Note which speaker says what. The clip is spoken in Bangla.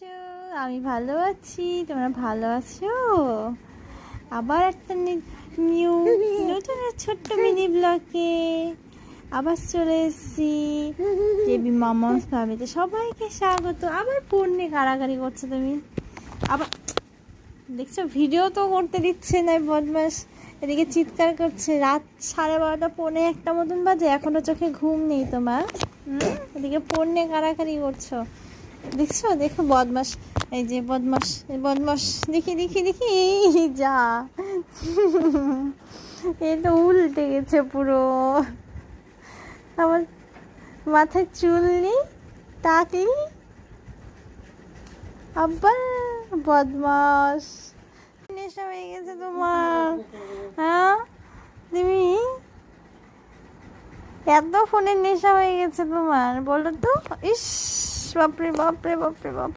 Speaker 1: আছো? আমি ভালো আছি, তোমরা ভালো আছো? আবার একটা নতুন ছোট্ট মিনি ব্লকে আবার চলে এসেছি। বেবি মামাস ফ্যামিলিতে সবাইকে স্বাগত। আবার ফোন নিয়ে কাড়াকাড়ি করছো তুমি, আবার দেখছো ভিডিও তো করতে দিচ্ছে না বদমাস। এদিকে চিৎকার করছে, রাত 12:30 1:45 মতন বাজে, এখনো চোখে ঘুম নেই তোমার। এদিকে ফোন নিয়ে কাড়াকাড়ি করছো, দেখছো? দেখো বদমাস, এই যে বদমাস, বদমাস, দেখি দেখি দেখি, এই যা এ তো উল্টে গেছে পুরো। আমার মাথায় চুল নেই, টাকলি আব্বা, বদমাস। নেশা হয়ে গেছে তোমার, হ্যাঁ? তুমি এত ফোনের নেশা হয়ে গেছে তোমার, বলো তো? ইস, বাপরে বাপরে বাপরে বাপ।